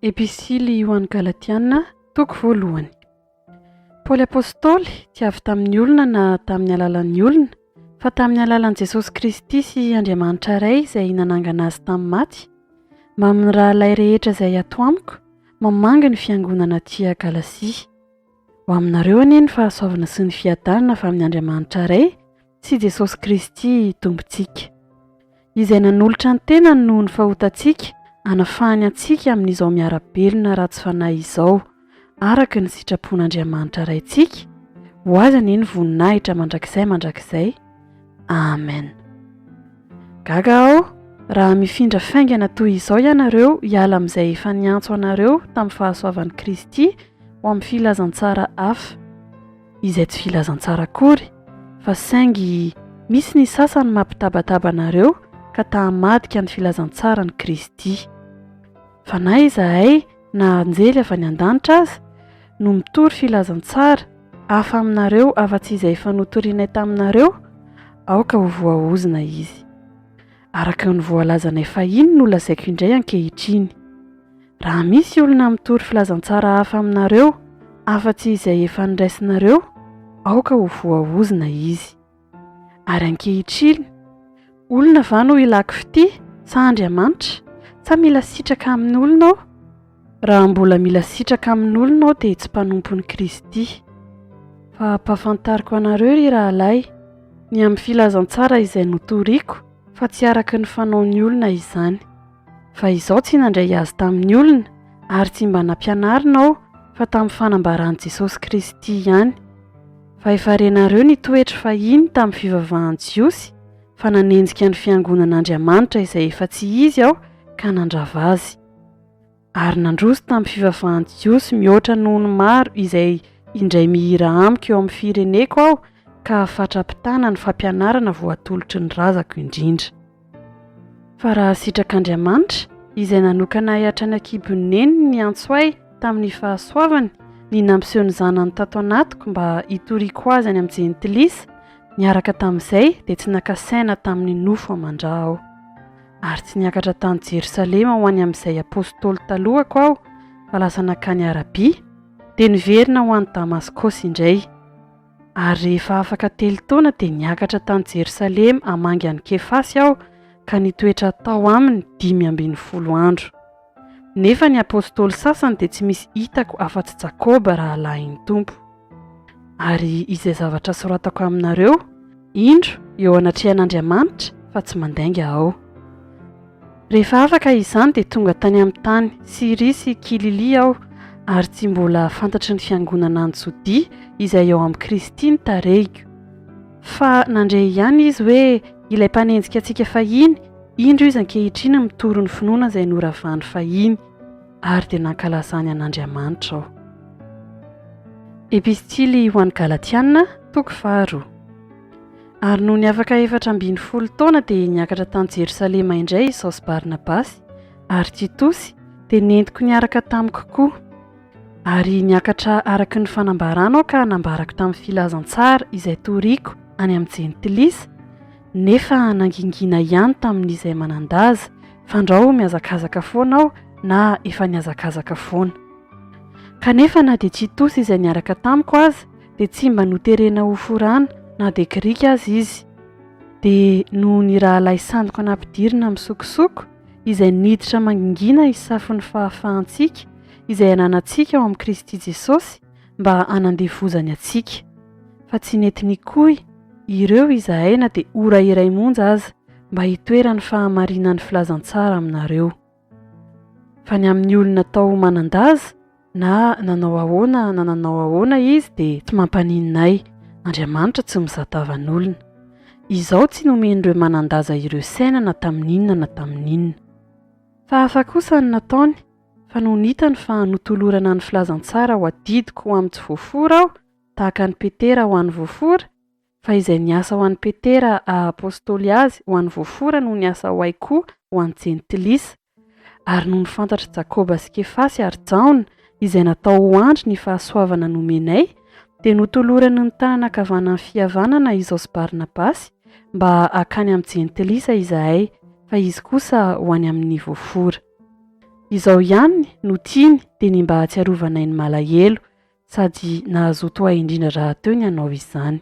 Epistily ho an'ny Galatiana, toko voalohany. Paoly apôstôly tsy avy tamin'ny olona na tamin'ny alalan'ny olona, fa tamin'ny alalan'i Jesosy Kristy sy Andriamanitra iray izay nanangana azy tamin'ny maty, mba amin'ny rahalay rehetra izay ato amiko, mamanga ny fiangonana aty Galasia. Ho aminareo anie ny fahasoavana sy ny fiadanana fa amin'ny Andriamanitra iray sy Jesosy Kristy Tompontsika, izay nanolotra ny tenany noho ny fahotantsika, hanafahany antsika amin'izao miarabelona ratsy fanahy izao, araka ny sitrapon'Andriamanitra raintsika, ho azy anie ny voninahitra mandrakizay. Amen. Gaga aho, raha mifindra faingana toy izao ianareo, hiala amin'izay efa niantso anareo tamin'ny fahasoavan'i Kristy ho amin'ny filazantsara hafa, izay tsy filazantsara akory, fa saingy misy ny sasany mampitabataba anareo ka tahamadika ny filazantsara ny Kristy. Fa na izahay na anjely avy any an-danitra aza no mitory filazantsara hafa aminareo afa-tsy izay efa notorianay taminareo, aoka ho voaozina izy. Araka ny voalazanay fahiny no lazaiko indray ankehitriny. Raha misy olona mitory filazantsara hafa aminareo afa-tsy izay efa niraisinareo, aoka ho voaozina izy. Ary ankehitriny, olona va no ilako fity sa Andriamanitra? Sa mila sitraka amin'ny olona aho? Raha mbola mila sitraka amin'ny olona aho dia tsy mpanompon'i Kristy. Fa mpahafantariko anareo ry rahalahy, ny amin'ny filazantsara izay notoriako, fa tsy araka ny fanaon'ny olona izany. Fa izao tsy nandray azy tamin'ny olona, ary tsy mba nampianarina aho, fa tamin'ny fanambaran'i Jesosy Kristy ihany. Fa efa renareo ny toetra fahiny tamin'ny fivavahan'i Jiosy, fa nanenjika ny fiangonan'Andriamanitra izay efa tsy izy aho, ka nandrava azy. Ary nandroso tamin'ny fivavahan'i Jiosy mihoatra noho ny maro izay indray mihira amiko eo amin'ny fireneko aho, ka fatrapitana ny fampianarana voatolotry ny razako indrindra. Fa raha sitrak'Andriamanitra izay nanokana hiatra ny akibon'ny neniny ny antso ahy tamin'ny fahasoavany, ny nampiseho ny zanany tato anatiko mba hitoriako azy any amin'ny jentilisa, niaraka tamin'izay dia tsy nakasaina tamin'ny nofo aman-drah aho. Ary tsy niakatra tany Jerosalema ho any amin'izay apôstôly talohako aho, fa lasa nakany Arabia, dia niverina ho any Damaskosy indray. Ary rehefa afaka 3 taona dia niakatra tany Jerosalema hamangy any Kefasy aho, ka nitoetra tao aminy 12 andro. Nefa ny apôstôly sasany dia tsy misy hitako afa-tsy Jakoba rahalahin'ny Tompo. Ary izay zavatra soratako aminareo, indro eo anatrehan'Andriamanitra fa tsy mandainga aho. Rehefa afaka izany dia tonga tany amin'ny tany Siria sy Kililia aho, ary tsy mbola fantatry ny fiangonana Antsodia izay eo amin'ny Kristy ny tarehiko. Fa nandray ihany izy hoe ilay mpanenjika antsika fahiny, indro izy ankehitriny mitory ny finoana izay noravany fahiny, ary dia nankalazany an'Andriamanitra aho. Epistily ho an'ny Galatiana, toko 2. Ary noho ny afaka 410 taona dia niakatra tany Jerosalema indray izaho sy Barnabasy, ary Titosy dia nentiko niaraka tamiko koa. Ary niakatra araka ny fanambarana aho ka nambarako tamin'ny filazantsara izay toriako any amin'ny jentilisa, nefa nangingina ihany tamin'izay manandaza, fandrao miazakazaka foana aho na efa niazakazaka foana. Kanefa na dia Titosy izay niaraka tamiko aza dia tsy mba noterena ho forana na dia Grika azy izy. Dia noho ny rahalahy sandoko anampidirina misokosoko izay niditra mangingina hisafo ny fahafahantsika izay ananantsika ao amin'ny Kristy Jesosy mba hanandevozany antsika. Fa tsy nentiny koy ireo izahay na dia ora iray monja aza mba hitoerany fahamarinan'ny filazantsara aminareo. Fa ny amin'ny olona tao manandaza na nanao ahoana izy dia tsy mampaninonay, Andriamanitra tsy mizatavan'olona. Izao tsy nomen'ireo manandaza ireo saina na tamin'inona na tamin'inona. Fa hafa kosa ny nataony, fa noho nitany fa notolorana ny filazantsara ho adidiko ho amin'ny tsy voafora aho, tahaka ny Petera ho an'ny voafora, fa izay niasa ho an'ny Petera apôstôly azy ho an'ny voafora no niasa ho ahy koa ho an'ny jentilisa. Ary noho nifantatra Jakoba sy Kefasy ary Jaona izay natao ho andry ny fahasoavana nomenay, dia notolorany ny tanana ankavanan'ny fihavanana izaho sy Barnabasy mba hakany amin'ny jentilisa izahay, fa izy kosa ho any amin'ny voafora. Izao ihany no tiany dia ny mba hatsiarovanay ny malahelo sady nahazoto ahy indrindra raha teo ny hanao izany.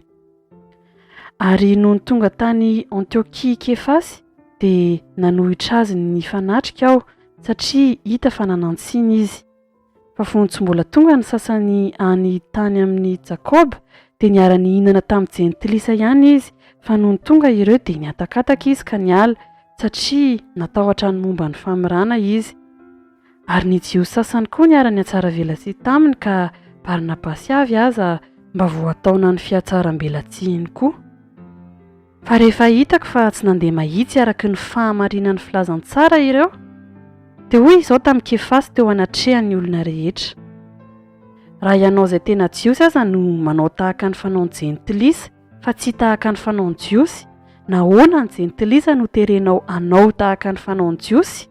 Ary noho ny tonga tany Antiokia Kefasy dia nanohitra azy ny fanatrika aho satria hita fa nanantsiny izy. Fa fontsy mbola tonga ny sasany any tany amin'ny Jakoba dia niara-nihinana tamin'ny Jentilisa ihany izy, fa noho ny tonga ireo dia niatakataka izy ka niala satria natahotra ny momba ny famirana izy. Ary ny jios sasany koa niara-ny atsara velasy taminy ka Barnabasy aza mba voataona ny fiatsaram-belatsiany koa. Fa rehefa hitako fa tsy nandeha mahitsy araka ny fahamarinan'ny filazantsara ireo, dia hoy izao tamin'ny Kefasy teo anatrehan'ny olona rehetra: raha ianao izay tena jiosy aza no manao tahaka ny fanaon'ny Jentilisa fa tsy tahaka ny fanaon'ny jiosy, nahoana ny Jentilisa no terenao anao tahaka ny fanaon'ny jiosy?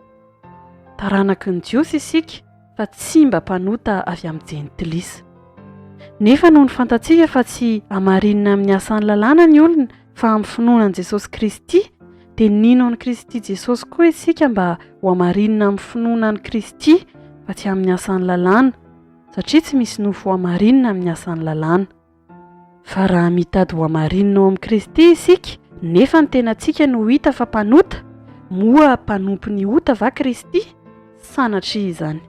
Taranaky ny jiosy isika fa tsy mba mpanota avy amin'ny Jentilisa. Nefa noho ny fantatsika fa tsy hamarinina amin'ny asan'ny lalàna ny olona fa amin'ny finoanan'i Jesosy Kristy, dia nino an'i Kristy Jesosy koa isika mba ho hamarinina amin'ny finoanan'i Kristy fa tsy amin'ny asan'ny lalàna, satria tsy misy nofo ho hamarinina amin'ny asan'ny lalàna. Fa raha mitady ho hamarinina ao amin'ny Kristy isika nefa ny tenantsika no hita fa mpanota, moa mpanompo ny ota va Kristy? Sanatria izany.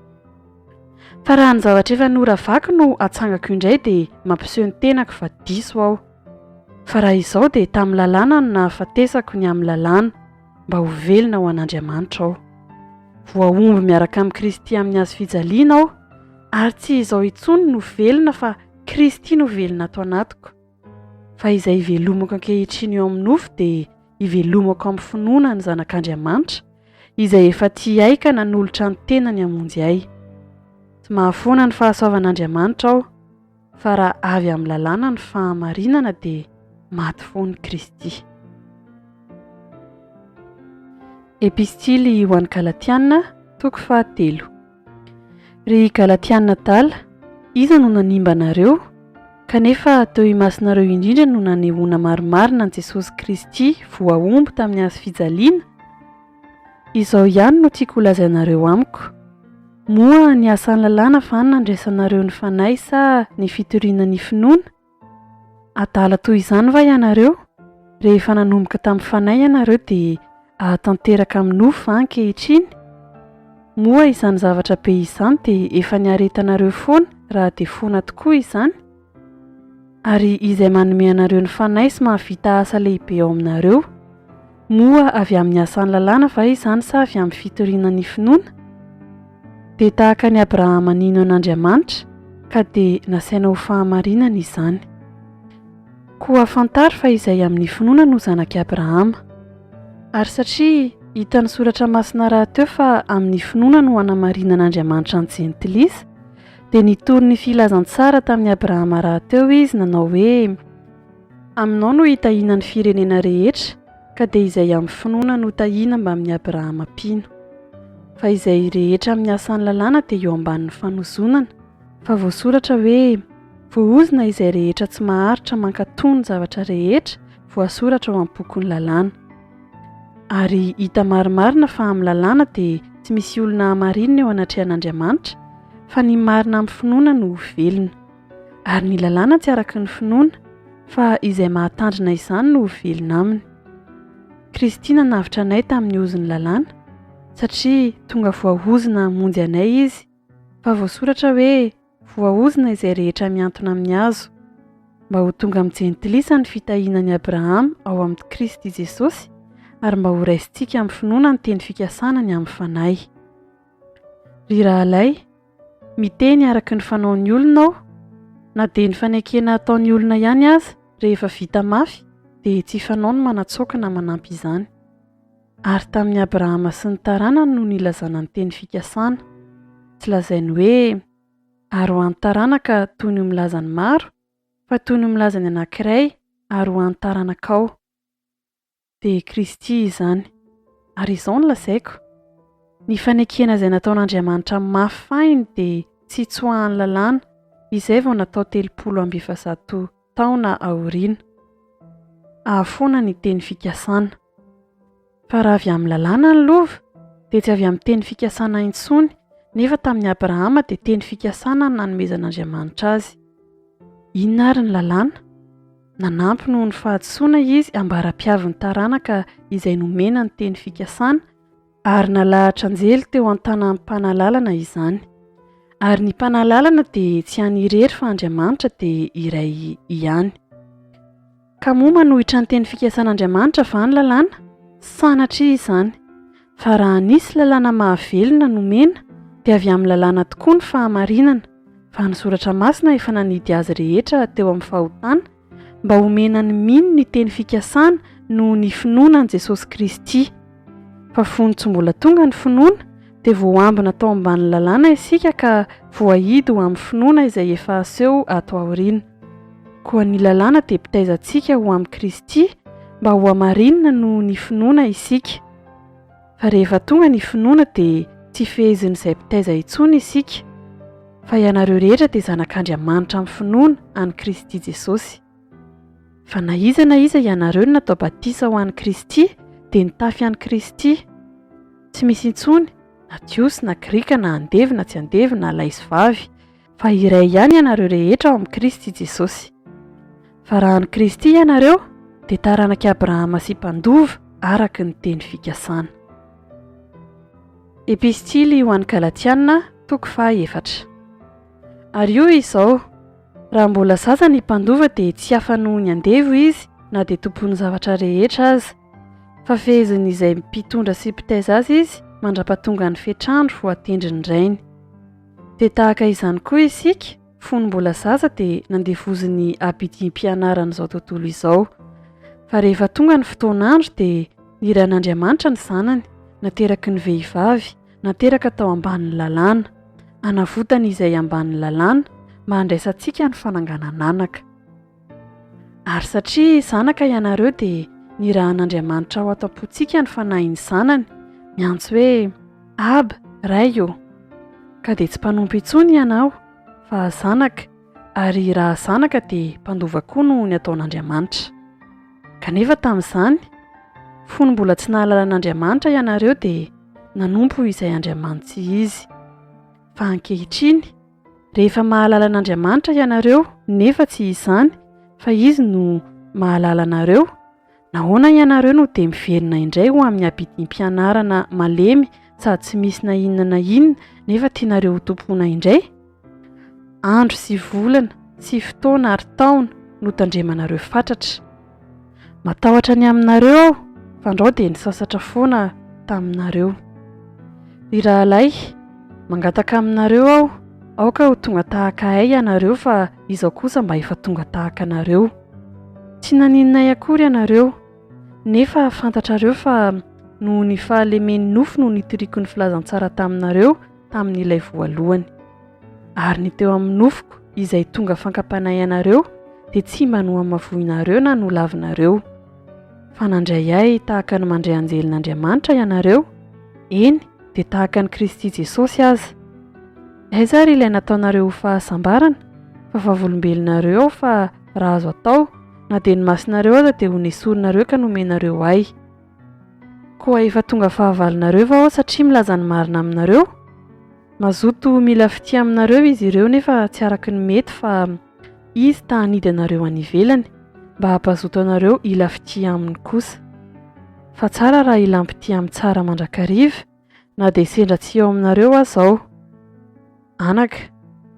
Fa raha ny zavatra efa noravako no atsangako indray dia mampiseho ny tenako fa diso aho. Fa raha izao dia tamin'ny lalàna no nahafatesako ny amin'ny lalàna mba ho velona ho an'Andriamanitra aho. Voaomby miaraka amin'ny Kristy amin'ny hazo fijaliana aho, ary tsy izao intsony no velona fa Kristy no velona ato anatiko. Fa izay ivelomako ankehitriny eo amin'ny nofo dia ivelomako amin'ny finoana ny zanak'Andriamanitra, izay efa tia ahy ka nanolotra ny tenany hamonjy ahy. Tsy mahafoana ny fahasoavan'Andriamanitra aho, fa raha avy amin'ny lalàna ny fahamarinana dia maty foany Kristy. Epistily ho an'ny Galatiana, toko 7. Ry Galatiana dala, iza no nanimba anareo? Kanefa teo imasinareo indrindra no nanehoana marimarina an'i Jesosy Kristy voaomby tamin'ny hazo fijaliana. Izao ihany no tiako lazainareo amiko. Moa ny asan'ny lalàna fa nandresanareo ny fanahy sa ny fitoriana ny finoana? Adala toy izany va ianareo? Rehefa nanomboka tamin'ny fanahy ianareo dia ahatanteraka amin'ny nofo ankehitriny? Moa izany zavatra be izany dia efa niaretanareo foana raha dia foana tokoa izany? Ary izay manome anareo ny fanahy sy mahavita asa lehibe ao aminareo, moa avy amin'ny asan'ny lalàna va izany sa avy amin'ny fitoriana ny finoana? Dia tahaka ny Abrahama nino an'Andriamanitra ka dia nasaina ho fahamarinana izany. Koa fantaro fa izay amin'ny finoana no zanaky Abrahama. Ary satria hita ny soratra masina rahateo fa amin'ny finoana no hanamarinan'Andriamanitra ny Jentilisa, dia nitory ny filazantsara tamin'ny Abrahama rahateo izy nanao hoe: aminao no hitahiana ny firenena rehetra, ka dia izay amin'ny finoana no tahiana mba amin'ny Abrahama pino. Fa izay rehetra amin'ny asan'ny lalàna dia eo ambanin'ny fanozonana, fa voasoratra hoe: voahozona izay rehetra tsy maharitra mankatony ny zavatra rehetra voasoratra ao amin'ny bokin'ny lalàna. Ary hita marimarina fa amin'ny lalàna dia tsy misy olona hamarinina eo anatrehan'Andriamanitra, fa ny marina amin'ny finoana no velona. Ary ny lalàna tsy araka ny finoana, fa izay mahatandrina izany no velona aminy. Kristy nanavitra anay tamin'ny ozon'ny lalàna, satria tonga voahozona hamonjy anay izy, fa voasoratra hoe: voahozona izay rehetra miantona amin'ny hazo, mba ho tonga amin'ny Jentilisa ny fitahianan'i Abrahama ao amin'ny Kristy Jesosy, ary mba ho raisintsika amin'ny finoana ny teny fikasanany amin'ny fanahy. Ry rahalahy, miteny araka ny fanaon'ny olona aho, na dia ny fanekena ataon'ny olona ihany aza rehefa vita mafy dia tsy fanao no manatsoaka na manampy izany. Ary tamin'ny Abrahama sy ny taranany no nilazana ny teny fikasana, tsy lazainy hoe ary ho an'ny taranaka toy ny milazany maro, fa toy ny milazany anankiray ary ho an'ny taranakao. Dia Kristy izany. Ary izao no lazaiko: ny fanekena izay nataon'Andriamanitra mafy fahiny dia tsy tsoahan'ny lalàna, izay vao natao 700 taona aoriana. Ahafoana ny teny fikasana. Fa raha avy amin'ny lalàna ny lova dia tsy avy amin'ny teny fikasana intsony, nefa tamin'ny Abrahama dia teny fikasana no nanomezan'Andriamanitra azy. Inona ary ny lalàna? Nanampy noho ny fahadisoana izy ambara-piavy ny taranaka izay nomena ny teny fikasana, ary nalahatra anjely teo an-tanan'ny mpanalalana izany. Ary ny mpanalalana dia tsy any irery fa Andriamanitra dia iray ihany. Ka moa manohitra ny teny fikasan'Andriamanitra va ny lalàna? Sanatria izany. Fa raha nisy lalàna mahavelona nomena dia avy amin'ny lalàna tokoa ny fahamarinana, fa ny Soratra Masina efa nanidy azy rehetra teo amin'ny fahotana mba homena ny mino ny teny fikasana noho ny finoana an'i Jesosy Kristy. Fa fony tsy mbola tonga ny finoana dia voambina tao ambany lalàna isika ka voahidy ho amin'ny finoana izay efa aseho ato aoriana. Koa ny lalàna dia mpitaizantsika ho amin'ny Kristy mba ho hamarinina noho ny finoana isika. Fa rehefa tonga ny finoana dia tsy fehezin'izay mpitaiza intsony isika, fa ianareo rehetra dia zanak'Andriamanitra amin'ny finoana an'i Kristy Jesosy. Fa na iza ianareo no natao batisa ho an'i Kristy dia nitafy an'i Kristy. Tsy misy intsony na jiosy na grika na andevy na tsy andevy na lahy sy vavy, fa iray ihany ianareo rehetra ao amin'ny Kristy Jesosy. Fa raha an'i Kristy ianareo dia taranaka Abrahama sy mpandova araka ny teny fikasana. Epistily ho an'ny Galatiana 4. Ary io izao, raha mbola zaza ny mpandova dia tsy hafa noho ny andevy izy na dia tompon'ny zavatra rehetra aza, fa fehezin'izay mpitondra sy mpitaiza azy izy mandra-pahatonga ny fetrandro voatendry ny rainy. Dia tahaka izany koa isika, fony mbola zaza dia nandevoziny ampidim-pianaran'izao tontolo izao. Fa rehefa tonga ny fotoan'andro dia niran'Andriamanitra ny zanany, nateraky ny vehivavy, nateraka tao ambanin'ny lalàna, anavotany izay ambanin'ny lalàna mba handraisantsika ny fananganana anaka. Ary satria zanaka ianareo dia nirahan'Andriamanitra ao atam-pontsika ny fanahin'ny zanany, miantso hoe Aba, ray eo. Ka dia tsy mpanompo intsony ianao, fa zanaka, ary raha zanaka dia mpandova koa no ny ataon'Andriamanitra. Kanefa tamin'izany, fony mbola tsy nahalala an'Andriamanitra ianareo dia nanompo izay Andriamanitra izy. Fa ankehitriny, rehefa mahalala an'Andriamanitra ianareo nefa tsy izany, fa izy no mahalala anareo, nahoana ianareo no dia miverina indray ho amin'ny ampidim-pianarana malemy sady tsy misy na inona na inona nefa tianareo ho tompoana indray? Andro sy volana sy fotoana ary taona no tandremanareo fatratra. Matahotra ny aminareo aho, fa andao dia nisasatra foana taminareo. Ry rahalahy, mangataka aminareo aho, aoka ho tonga tahaka ahy ianareo, fa izao kosa mba efa tonga tahaka anareo. Tsy naninonay akory ianareo, nefa fantatrareo fa noho ny fahalemen'ny nofo no nitoriako ny filazantsara taminareo tamin'ilay voalohany. Ary ny teo amin'ny nofoko izay tonga fankapanay anareo dia tsy mba no hamavoinareo na no lavinareo, fa nandray ahy tahaka ny mandray anjelin'Andriamanitra ianareo, eny dia tahaka ny Kristy Jesosy aza. Aiza ary ilay nataonareo ho fahasambarana, fa vavolombelonareo aho, fa raha azo atao na dia ny masinareo aza dia ho nesorinareo ka nomenareo ahy. Koa efa tonga fahavalonareo va aho satria milaza ny marina aminareo? Mazoto mila fity aminareo izy ireo nefa tsy araky ny mety, fa izy ta hanidy anareo any ivelany mba hampazoto anareo ila fity aminy kosa. Fa tsara raha ila ampity amin'ny tsara mandrakariva, na dia sendra tsy eo aminareo aza. Anaka,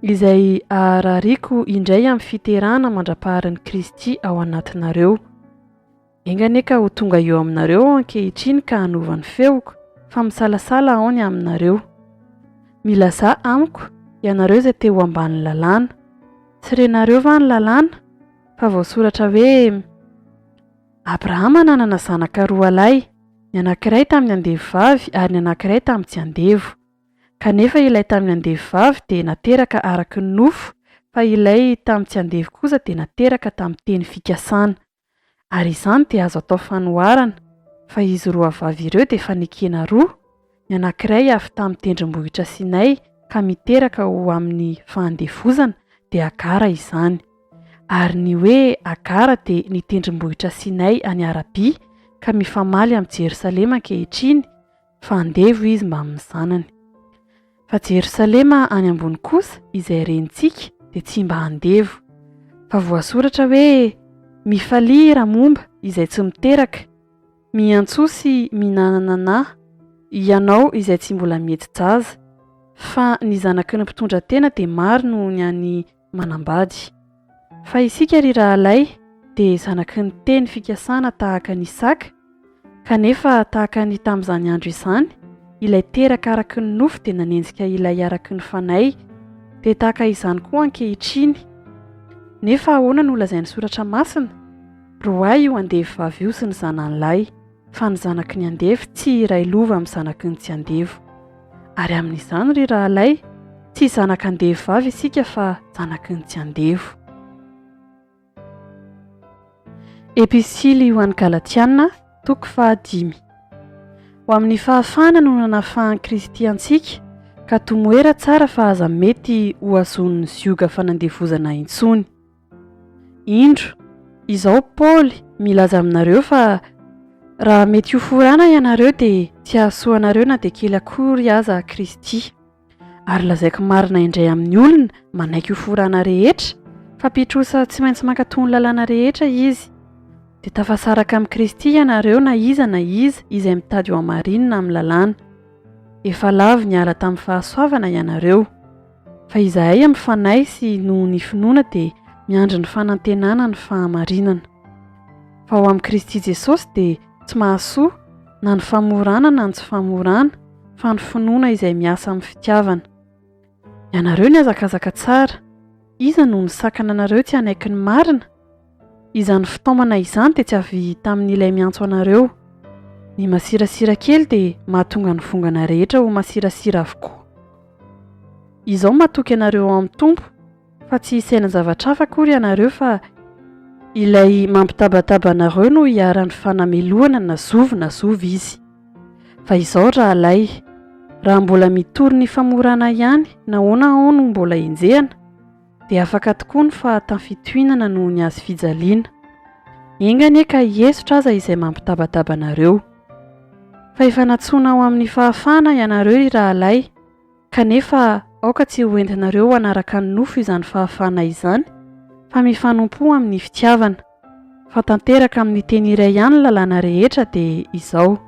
izay aharariako indray amin'ny fiterahana mandra-paharin'i Kristy ao anatinareo. Engane ka ho tonga eo aminareo ankehitriny ka hanova ny feoko, fa misalasala ao ny aminareo. Milaza amiko ianareo izay teo ambany lalàna. Tsy renareo va ny lalàna? Fa voasoratra hoe Abrahama nanana zanaka roa lahy, ny anankiray tamin'ny andevy-vavy ary ny anankiray tamin'ny tsy andevo. Kanefa ilay tamin'ny andevy-vavy dia nateraka araky ny nofo, fa ilay tamin'ny tsy andevo kosa dia nateraka tamin'ny teny fikasana. Ary izany dia azo atao fanoharana, fa izy roa vavy ireo dia fanekena roa, ny anankiray avy tamin'ny tendrombohitra Sinay ka miteraka ho amin'ny fahandevozana dia Agara izany. Ary ny hoe Agara dia ny tendrombohitra Sinay any Arabia ka mifamaly amin'ny Jerosalema ankehitriny, fa andevo izy mba amin'ny zanany. Fa Jerosalema any ambony kosa izay rentsika dia tsy mba andevo, fa voasoratra hoe mifalia raha momba izay tsy miteraka, miantsoa sy minanana nahy ianao izay tsy mbola mety jaza, fa ny zanaky ny mpitondra tena dia maro noho ny any manambady. Fa isika ry rahalay dia zanaky ny teny fikasana tahaka ny Isaka, kanefa tahaka ny tamin'izany andro izany ilay teraka araky ny nofo dia nanenjika ilay araky ny fanay, dia tahaka izany koa ankehitriny. Nefa ahoana no lazain'ny soratra masina? Roay io andevy-vavy io sy ny zanan'lahy, fa ny zanaky ny andevy tsy iray lova amin'ny zanaky ny tsy andevo. Ary amin'izany ry rahalay, tsy zanaka andevy-vavy isika fa zanaky ny tsy andevo. Episily ho an'ny Galatiana, toko 5. Ho amin'ny fahafahana no nanafahan'i Kristy antsika, ka tomoera tsara fa aza mety ho azon'ny zioga fanandevozana intsony. Indro, izao Paoly milaza aminareo fa raha mety ho forana ianareo dia tsy ahasoanareo na dia kely akory aza Kristy. Ary lazaiko marina indray amin'ny olona manaiky ho forana rehetra, fa pitrosa tsy maintsy mankatony lalàna rehetra izy. Dia tafasaraka amin'ny Kristy ianareo na iza izay mitady ho amarinina amin'ny lalàna. Efa lavo niala tamin'ny fahasoavana ianareo, fa izahay amin'ny fanay sy noho ny finoana dia miandry ny fanantenana ny fahamarinana. Fa ho amin'ny Kristy Jesosy dia tsy mahasoa na ny famorana na ny tsy famorana, fa ny finoana izay miasa amin'ny fitiavana. Ianareo ny azakazaka tsara, iza no nisakana anareo tsy hanaiky ny marina? Izany fitaomana izany dia tsy avy tamin'ilay miantso anareo. Ny masirasira kely dia mahatonga ny vongana rehetra ho masirasira avokoa. Izao matoky ianareo amin'ny tompo, fa tsy isaina zavatra hafa akory ianareo fa ilay mampitabataba anareo no hiaran'ny fanameloana na zovy izy. Fa izao rahalay, raha mbola mitory ny famorana ihany na ahoana ao no mbola enjehana, dia afaka tokoa ny fahatam-fitohinana noho ny azo fijaliana. Engany ka Yesotra aza izay mampitabataba anareo. Fa efa natsoina ao amin'ny fahafahana ianareo ry rahalay, kanefa aoka tsy ho entinareo hanaraka ny nofo izany fahafahana izany, fa mifanompo amin'ny fitiavana. Fa tanteraka amin'ny teny iray ihany lalàna rehetra dia izao: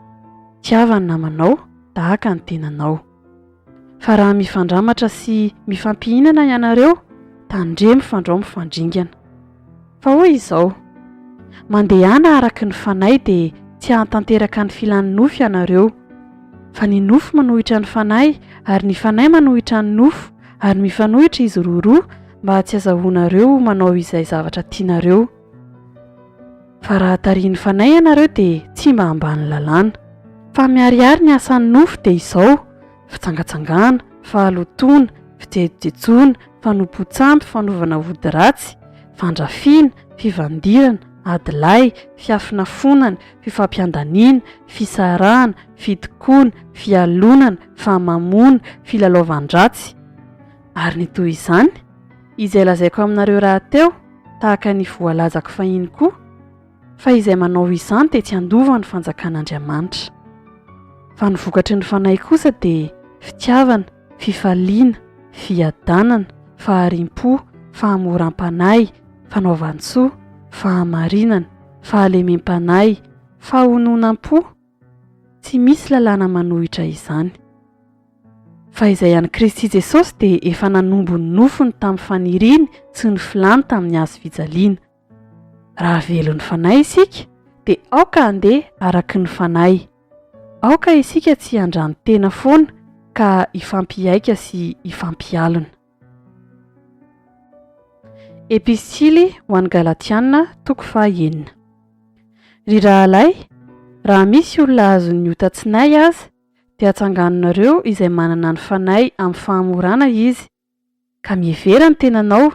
tiava ny namanao tahaka ny tenanao. Fa raha mifandramatra sy mifampihinana ianareo, tandre mifandreo mifandringana. Fa hoy izao: mandehana araky ny fanay dia tsy hahatanteraka ny filan'ny nofo ianareo, fa ny nofo manohitra ny fanay ary ny fanay manohitra ny nofo, ary mifanohitra izy roa mba tsy azahoanareo manao izay zavatra tianareo. Fa raha tarihin'ny fanay ianareo dia tsy mba ambany lalàna, fa miariary ny asan'ny nofo dia izao: fitsangatsangana, fahalotoana, fijejojejoana, fanompo-tsampy, fanovana vody ratsy, fandrafiana, fivandirana, adilay, fiafinafonana, fifampiandaniana, fisarahana, fitokoana, fialonana, famamona, filalaovan-dratsy. Ary ny toy izany izay lazaiko aminareo rahateo, tahaka ny voalazako fahiny koa, fa izay manao izany dia tsy andova ny fanjakan'Andriamanitra. Fa ny vokatry ny fanay kosa dia fitiavana, fifaliana, fiadanana, faharim-po, fahamoram-panay, fanaovan-tsoa, fahamarinana, fahalemem-panay, fahononam-po. Tsy misy lalàna manohitra izany. Fa izay ihany Kristy Jesosy dia efa nanombo ny nofony tamin'ny faniriany sy ny filany tamin'ny hazo fijaliana. Raha velon'ny fanay isika dia aoka andeha araky ny fanay. Aoka isika tsy handrany tena foana ka ifampiaika sy ifampialona. Episily ho an'ny Galatiana, toko 1. Ry rahalay, raha misy olona azon'ny hotatsinay aza, dia atsanganinareo izay manana ny fanay amin'ny fahamorana izy, ka mievera ny tenanao,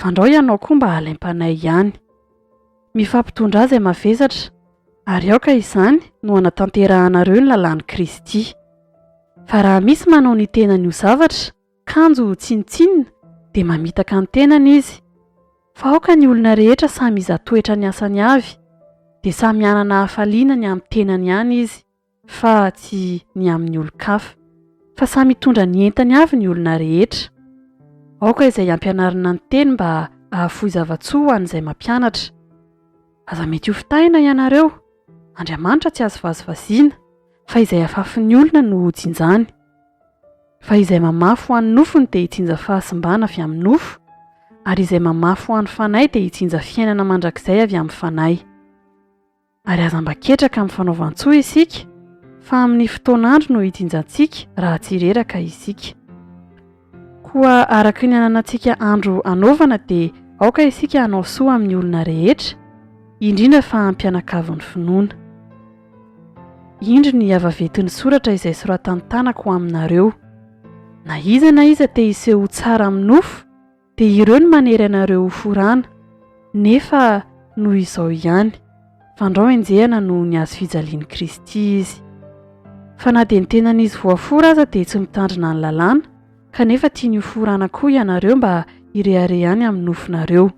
fandao ianao koa mba halaim-panay ihany. Mifampitondra azy mavesatra, ary aoka izany no hanatanterahanareo ny lalàn'i Kristy. Fa raha misy manao ny tenany ho zavatra, kanjo tsinitsinina, dia mamitaka ny tenany izy. Fa aoka ny olona rehetra samy iza toetra ny asany avy, dia samy anana hafaliana ny amin'ny tenany ihany izy. fa tsy ny amin'ny olon-kafa, fa samy mitondra ny entany avy ny olona rehetra. Aoka izay ampianarina ny teny mba ahafohy zava-tsoa ho an'izay mampianatra. Aza mety ho fitahina ianareo, Andriamanitra tsy azo vazivaziana, fa izay afafin'ny olona no tsinjany. Fa izay mamafy ho an'ny nofony dia hitsinja fahasimbana avy amin'ny nofo, ary izay mamafy ho an'ny fanahy dia hitsinja fiainana mandrakizay avy amin'ny fanahy. Ary aza mba ketraka amin'ny fanaovan-tsoa isika, fa amin'ny fotoan'andro no hitsinjantsika raha tsy reraka isika. Koa araka ny ananantsika andro anaovana dia aoka isika hanao soa amin'ny olona rehetra, indrindra fa ampianakavin'ny finoana. Indro ny avavetin'ny soratra izay soratan'ny tanako ho aminareo. Na iza te hiseho tsara amin'ny nofo, dia ireo no manery anareo ho forana, nefa noho izao ihany, fandao enjehana no ny azo fijalian'i Kristy izy. Fa na dia ny tenan'izy voafora aza dia tsy mitandrina ny lalàna, kanefa tiany ho forana koa ianareo mba hirehare-any amin'ny nofinareo.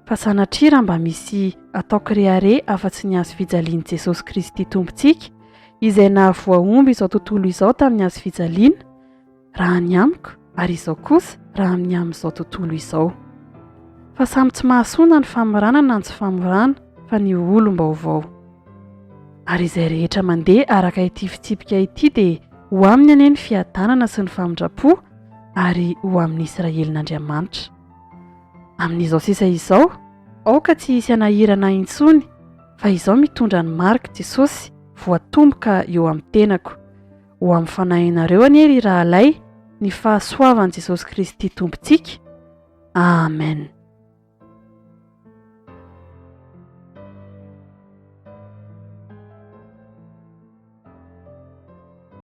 Fa sanatria raha mba misy ataoko rehare afa-tsy ny azo fijalian'i Jesosy Kristy Tompontsika, izay nahavoaomby izao tontolo izao tamin'ny azo fijaliana, raha ny amiko ary izao kosa raha amin'ny amin'izao tontolo izao. Fa samy tsy mahasoana ny famorana na tsy famorana, fa ny olom-baovao. Ary izay rehetra mandeha araka ity fitsipika ity dia ho aminy anie ny fiadanana sy ny famindrapo, ary ho amin'ny Israelin'Andriamanitra. Amin'izao sisa izao, aoka tsy hisy anahirana intsony, fa izao mitondra ny marika Jesosy voatomboka eo amin'ny tenako. Ho amin'ny fanahinareo anie ry rahalay, ny fahasoavan'i Jesosy Kristy Tompontsika. Amen.